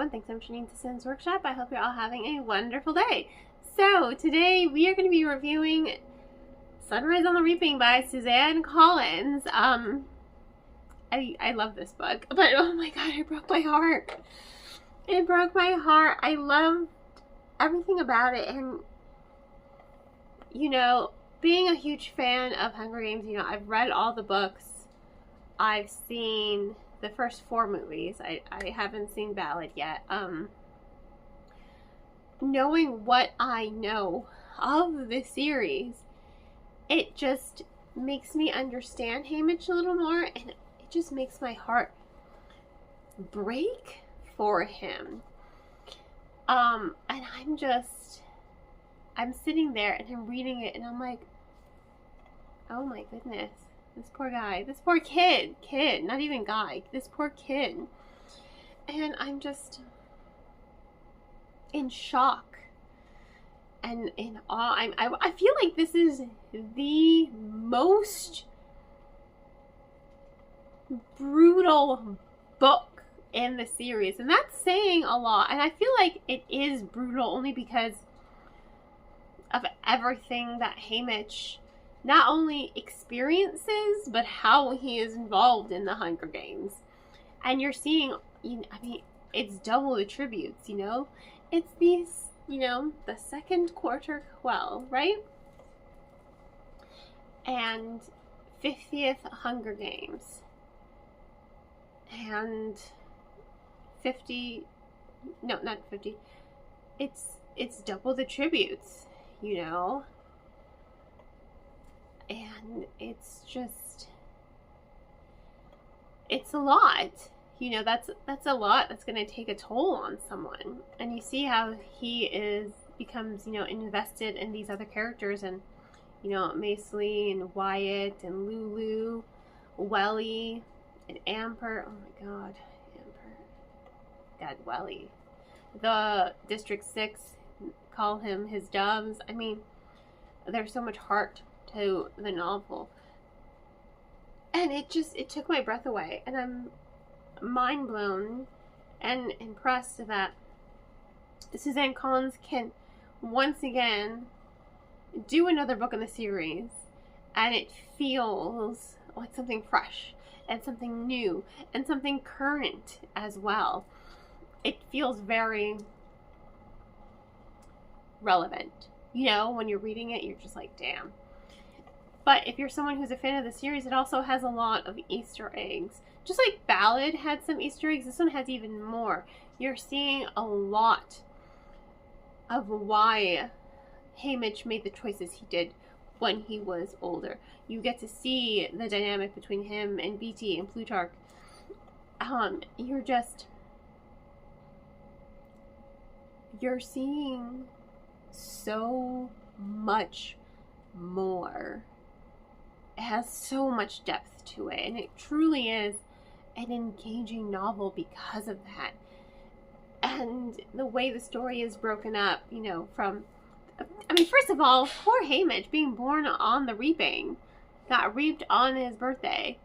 everyone. Thanks so much for tuning to Sin's Workshop. I hope you're all having a wonderful day. So, today we are going to be reviewing Sunrise on the Reaping by Suzanne Collins. I love this book, but oh my god, it broke my heart. It broke my heart. I loved everything about it, and you know, being a huge fan of Hunger Games, you know, I've read all the books. I've seen the first 4 movies. I haven't seen Ballad yet. Knowing what I know of the series, it just makes me understand Haymitch a little more, and it just makes my heart break for him. And I'm sitting there and I'm reading it and I'm like, oh my goodness, this poor guy, this poor kid, not even guy, this poor kid. And I'm just in shock and in awe. I feel like this is the most brutal book in the series, and that's saying a lot. And I feel like it is brutal only because of everything that Haymitch not only experiences, but how he is involved in the Hunger Games. And you're seeing, I mean, it's double the tributes, you know? It's these, you know, the second quarter quell, right? And 50th Hunger Games. And 50, no, not 50. It's double the tributes, you know? And it's just, it's a lot, you know, that's a lot that's going to take a toll on someone. And you see how he becomes, you know, invested in these other characters, and, you know, Macely and Wyatt and Lulu, Welly and Amber. Oh my god, Amber. God, Welly. The District 6 call him his doves. I mean, there's so much heart to the novel, and it took my breath away, and I'm mind blown and impressed that Suzanne Collins can once again do another book in the series, and it feels like something fresh and something new and something current as well. It feels very relevant, you know, when you're reading it. You're just like, damn. But if you're someone who's a fan of the series, it also has a lot of Easter eggs. Just like Ballad had some Easter eggs, this one has even more. You're seeing a lot of why Haymitch made the choices he did when he was older. You get to see the dynamic between him and BT and Plutarch. You're seeing so much more. It has so much depth to it, and it truly is an engaging novel because of that. And the way the story is broken up, you know, from, I mean, first of all, poor Haymitch being born on the reaping, got reaped on his birthday.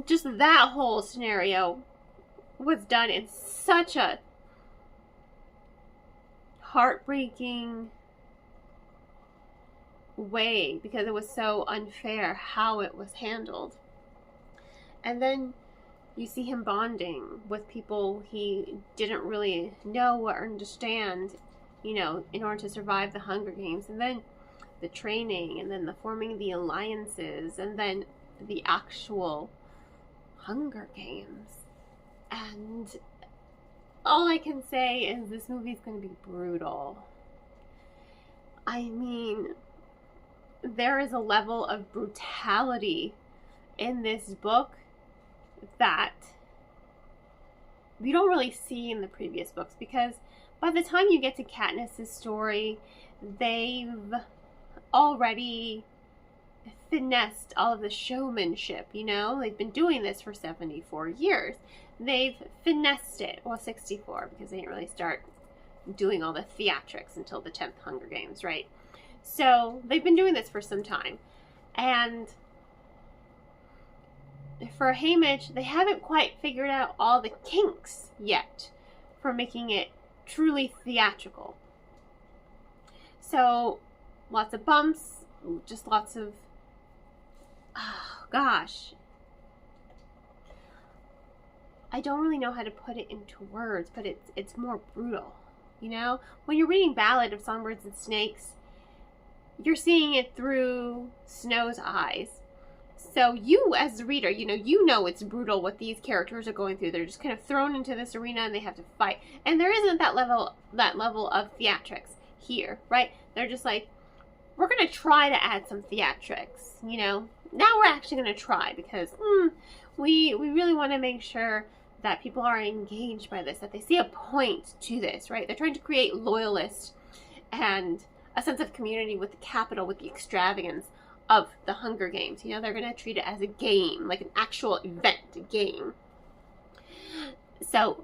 Just that whole scenario was done in such a heartbreaking way because it was so unfair how it was handled. And then you see him bonding with people he didn't really know or understand, you know, in order to survive the Hunger Games, and then the training, and then the forming the alliances, and then the actual Hunger Games. And all I can say is this movie is going to be brutal. I mean, there is a level of brutality in this book that we don't really see in the previous books, because by the time you get to Katniss's story, they've already finessed all of the showmanship, you know? They've been doing this for 74 years. They've finessed it, well, 64, because they didn't really start doing all the theatrics until the 10th Hunger Games, right? So they've been doing this for some time. And for Haymitch, they haven't quite figured out all the kinks yet for making it truly theatrical. So, lots of bumps, just lots of, oh gosh, I don't really know how to put it into words, but it's more brutal, you know? When you're reading Ballad of Songbirds and Snakes, you're seeing it through Snow's eyes. So you, as the reader, you know it's brutal what these characters are going through. They're just kind of thrown into this arena and they have to fight. And there isn't that level of theatrics here, right? They're just like, we're going to try to add some theatrics, you know? Now we're actually going to try because we really want to make sure that people are engaged by this, that they see a point to this, right? They're trying to create loyalists and a sense of community with the capital, with the extravagance of the Hunger Games. You know, they're going to treat it as a game, like an actual event, a game. So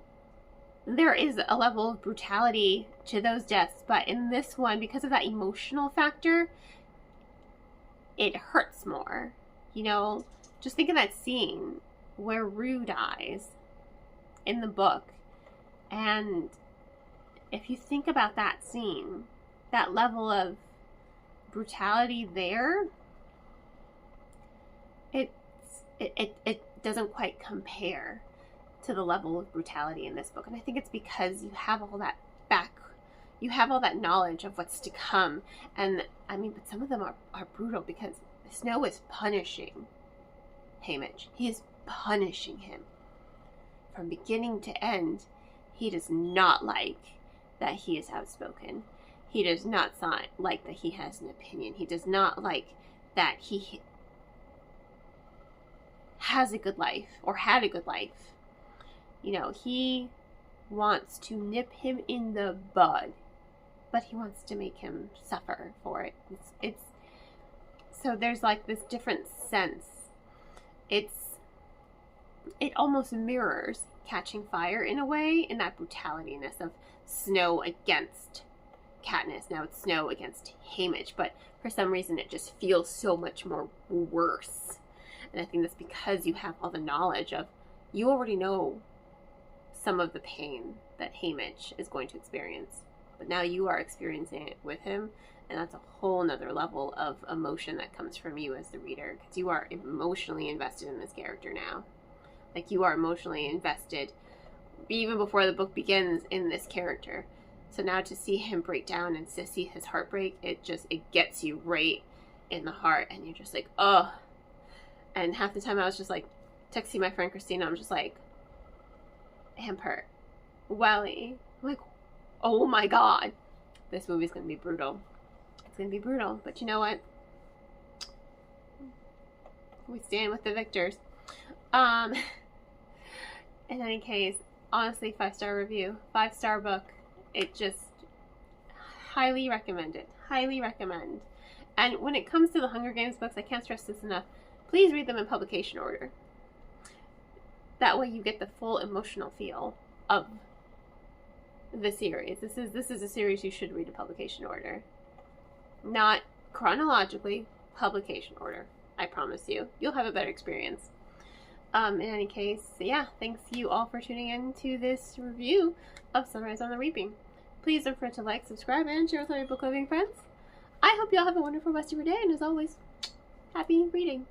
there is a level of brutality to those deaths, but in this one, because of that emotional factor, it hurts more. You know, just think of that scene where Rue dies in the book, and if you think about that scene, that level of brutality there, it doesn't quite compare to the level of brutality in this book. And I think it's because you have all that knowledge of what's to come. And I mean, but some of them are brutal because Snow is punishing Haymitch. He is punishing him from beginning to end. He does not like that he is outspoken. He does not like that he has an opinion. He does not like that he has a good life or had a good life. You know, he wants to nip him in the bud, but he wants to make him suffer for it. It's so there's like this different sense. It almost mirrors Catching Fire in a way, in that brutalityness of Snow against Katniss. Now it's Snow against Haymitch, but for some reason it just feels so much more worse. And I think that's because you have all the knowledge of, you already know some of the pain that Haymitch is going to experience, but now you are experiencing it with him, and that's a whole nother level of emotion that comes from you as the reader, because you are emotionally invested in this character now. Like, you are emotionally invested even before the book begins in this character. So now to see him break down and to see his heartbreak, it gets you right in the heart, and you're just like, oh. And half the time I was just like texting my friend Christina, I'm just like, Ampert, Welly, I'm like, oh my god, this movie's gonna be brutal. It's gonna be brutal, but you know what? We stand with the victors. In any case, honestly, 5-star review, 5-star book. It just, highly recommend it. Highly recommend. And when it comes to the Hunger Games books, I can't stress this enough. Please read them in publication order. That way you get the full emotional feel of the series. This is a series you should read in publication order. Not chronologically, publication order. I promise you. You'll have a better experience. In any case, yeah, thanks you all for tuning in to this review of Sunrise on the Reaping. Please don't forget to like, subscribe, and share with all your book loving friends. I hope you all have a wonderful rest of your day, and as always, happy reading.